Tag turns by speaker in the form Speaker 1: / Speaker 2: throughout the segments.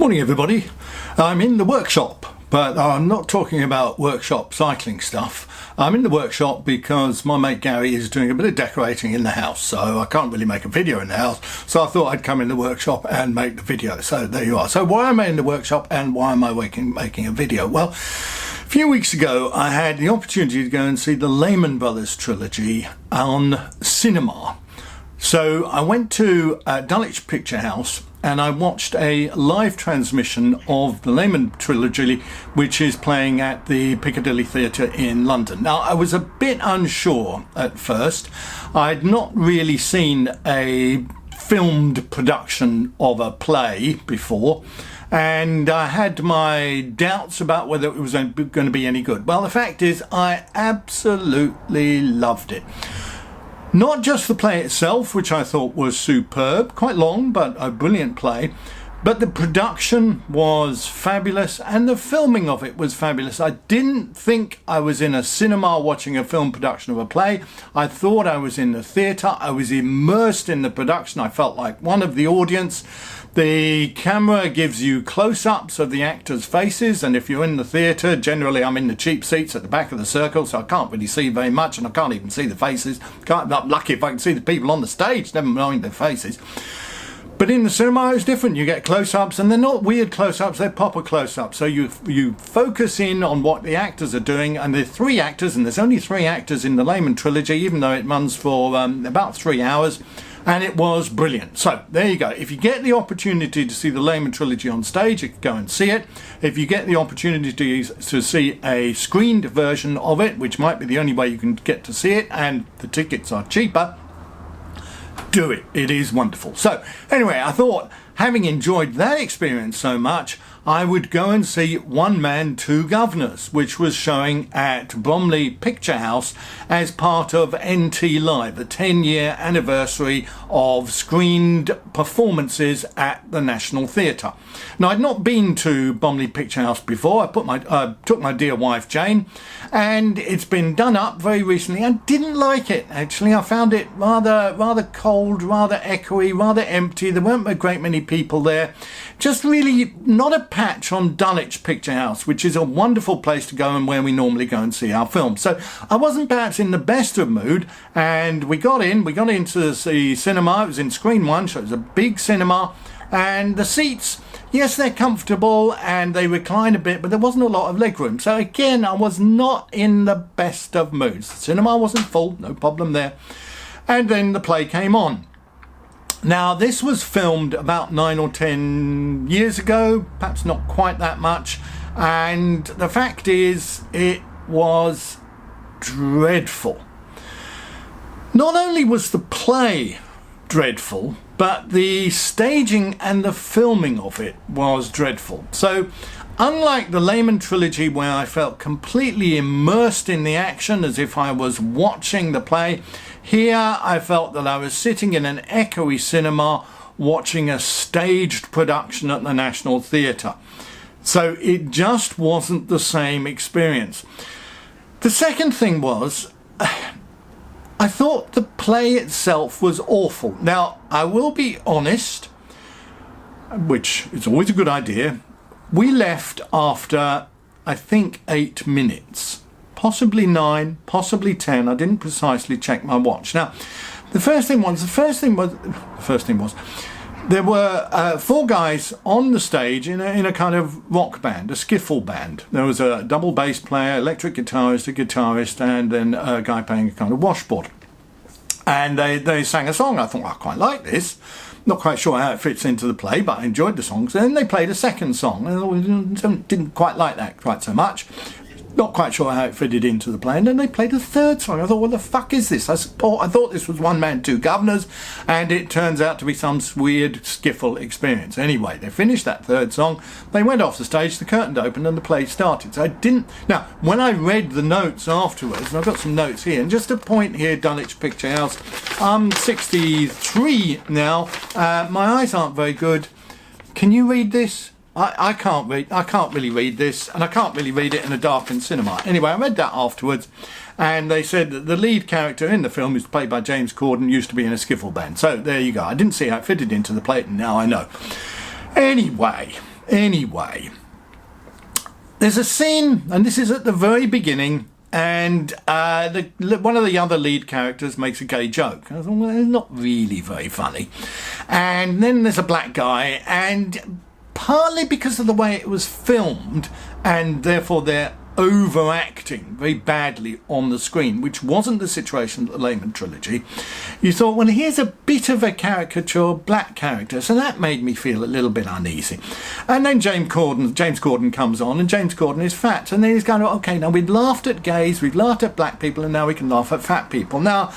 Speaker 1: Morning everybody. I'm in the workshop, but I'm not talking about workshop cycling stuff. I'm in the workshop because my mate Gary is doing a bit of decorating in the house, so I can't really make a video in the house, so I thought I'd come in the workshop and make the video. So there you are. So why am I in the workshop and why am I making a video? Well, a few weeks ago I had the opportunity to go and see the Lehman Brothers trilogy on cinema. So I went to Dulwich Picture House and I watched a live transmission of the Lehman trilogy, which is playing at the Piccadilly Theatre in London. Now, I was a bit unsure at first. I'd not really seen a filmed production of a play before, and I had my doubts about whether it was going to be any good. Well, the fact is, I absolutely loved it. Not just the play itself, which I thought was superb, quite long, but a brilliant play, but the production was fabulous and the filming of it was fabulous. I didn't think I was in a cinema watching a film production of a play. I thought I was in the theatre. I was immersed in the production. I felt like one of the audience. The camera gives you close-ups of the actors' faces, and if you're in the theatre, generally I'm in the cheap seats at the back of the circle, so I can't really see very much, and I can't even see the faces. I'm lucky if I can see the people on the stage, never mind their faces. But in the cinema it's different. You get close-ups, and they're not weird close-ups, they're proper close-ups. So you focus in on what the actors are doing, and there are three actors, and there's only three actors in the Lehman trilogy, even though it runs for about 3 hours. And it was brilliant. So there you go. If you get the opportunity to see the Lehman trilogy on stage, you can go and see it. If you get the opportunity to see a screened version of it, which might be the only way you can get to see it, and the tickets are cheaper, do it. It is wonderful. So anyway, I thought, having enjoyed that experience so much, I would go and see One Man, Two Guv'nors, which was showing at Bromley Picture House as part of NT Live, the 10-year anniversary of screened performances at the National Theatre. Now, I'd not been to Bromley Picture House before. I took my dear wife Jane, and it's been done up very recently. I didn't like it, actually. I found it rather cold, rather echoey, rather empty. There weren't a great many people there. Just really not a patch on Dulwich Picture House, which is a wonderful place to go and where we normally go and see our films. So I wasn't perhaps in the best of mood, and we got into the cinema. It was in Screen 1, so it was a big cinema, and the seats, yes, they're comfortable and they recline a bit, but there wasn't a lot of legroom. So again, I was not in the best of moods. The cinema wasn't full, no problem there. And then the play came on. Now, this was filmed about 9 or 10 years ago, perhaps not quite that much, and the fact is, it was dreadful. Not only was the play dreadful, but the staging and the filming of it was dreadful. So, unlike the Lehman trilogy, where I felt completely immersed in the action as if I was watching the play, here I felt that I was sitting in an echoey cinema watching a staged production at the National Theatre. So it just wasn't the same experience. The second thing was, I thought the play itself was awful. Now, I will be honest, which is always a good idea. We left after, I think, 8 minutes. Possibly 9, possibly 10. I didn't precisely check my watch. Now, the first thing was, there were 4 guys on the stage in a kind of rock band, a skiffle band. There was a double bass player, electric guitarist, a guitarist, and then a guy playing a kind of washboard. And they sang a song. I thought, I quite like this. Not quite sure how it fits into the play, but I enjoyed the songs. Then they played a second song, and I didn't quite like that quite so much. Not quite sure how it fitted into the play. And then they played a third song. I thought, what the fuck is this? I thought this was One Man, Two Guv'nors, and it turns out to be some weird skiffle experience. Anyway, they finished that third song. They went off the stage, the curtain opened, and the play started. So I didn't... Now, when I read the notes afterwards, and I've got some notes here, and just a point here, Dulwich Picture House, I'm 63 now. My eyes aren't very good. Can you read this? I can't really read this, and I can't really read it in a darkened cinema. Anyway, I read that afterwards, and they said that the lead character in the film, who's played by James Corden, used to be in a skiffle band. So there you go. I didn't see how it fitted into the play, and now I know. Anyway, Anyway, there's a scene, and this is at the very beginning, and one of the other lead characters makes a gay joke. I thought, well, it's not really very funny. And then there's a black guy, and partly because of the way it was filmed, and therefore they're overacting very badly on the screen, which wasn't the situation at the Lehman Trilogy, you thought, well, here's a bit of a caricature black character, so that made me feel a little bit uneasy. And then James Corden comes on, and James Corden is fat, and then he's going, okay, now we've laughed at gays, we've laughed at black people, and now we can laugh at fat people. Now,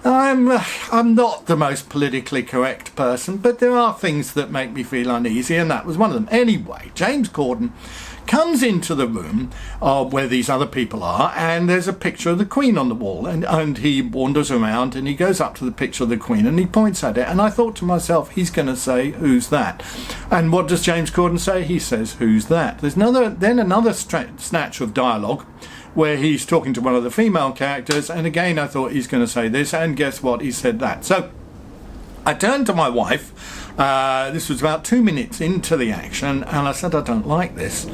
Speaker 1: I'm not the most politically correct person, but there are things that make me feel uneasy, and that was one of them. Anyway, James Corden comes into the room where these other people are, and there's a picture of the Queen on the wall, and he wanders around and he goes up to the picture of the Queen and he points at it, and I thought to myself, he's going to say, who's that? And what does James Corden say? He says, who's that? There's another snatch of dialogue where he's talking to one of the female characters, and again I thought he's going to say this, and guess what? He said that. So I turned to my wife. This was about 2 minutes into the action, and I said, I don't like this.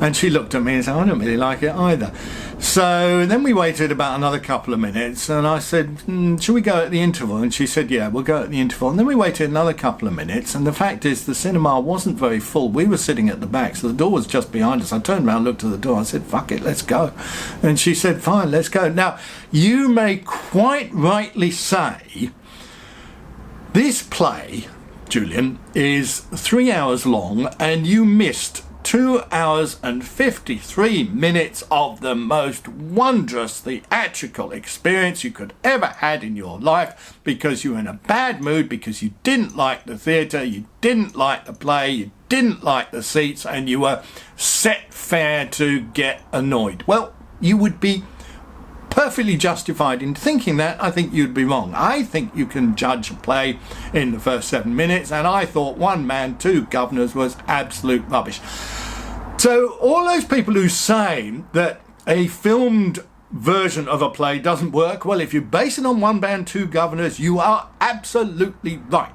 Speaker 1: And she looked at me and said, I don't really like it either. So then we waited about another couple of minutes, and I said, should we go at the interval? And she said, yeah, we'll go at the interval. And then we waited another couple of minutes, and the fact is the cinema wasn't very full. We were sitting at the back, so the door was just behind us. I turned around, looked at the door, I said, fuck it, let's go. And she said, fine, let's go. Now, you may quite rightly say this play, Julian, is 3 hours long, and you missed 2 hours and 53 minutes of the most wondrous theatrical experience you could ever had in your life, because you were in a bad mood, because you didn't like the theatre, you didn't like the play, you didn't like the seats, and you were set fair to get annoyed. Well, you would be perfectly justified in thinking that. I think you'd be wrong. I think you can judge a play in the first 7 minutes, and I thought One Man, Two Guv'nors was absolute rubbish. So all those people who say that a filmed version of a play doesn't work, well, if you base it on One Man, Two Guv'nors, you are absolutely right.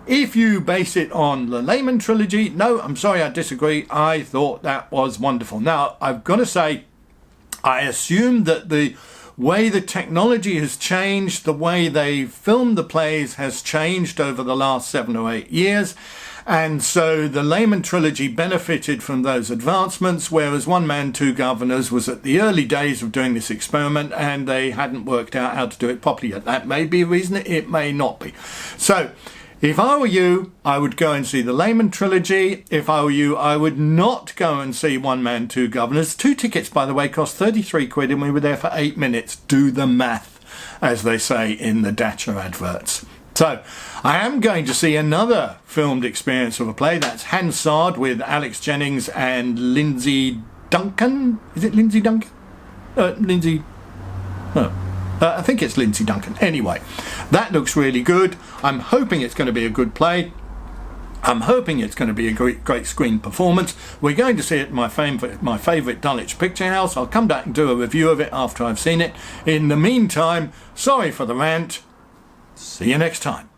Speaker 1: If you base it on the Lehman Trilogy, no, I'm sorry, I disagree. I thought that was wonderful. Now, I've got to say, I assume that the way the technology has changed, the way they film the plays has changed over the last 7 or 8 years. And so the Lehman Trilogy benefited from those advancements, whereas One Man, Two Guv'nors was at the early days of doing this experiment, and they hadn't worked out how to do it properly yet. That may be a reason, it may not be. So if I were you, I would go and see the Lehman Trilogy. If I were you, I would not go and see One Man, Two Guv'nors. 2 tickets, by the way, cost 33 quid, and we were there for 8 minutes. Do the math, as they say in the Dacia adverts. So I am going to see another filmed experience of a play. That's Hansard with Alex Jennings and Lindsay Duncan. Is it Lindsay Duncan? I think it's Lindsay Duncan. Anyway, that looks really good. I'm hoping it's going to be a good play. I'm hoping it's going to be a great screen performance. We're going to see it in my favourite Dulwich Picture House. I'll come back and do a review of it after I've seen it. In the meantime, sorry for the rant. See you next time.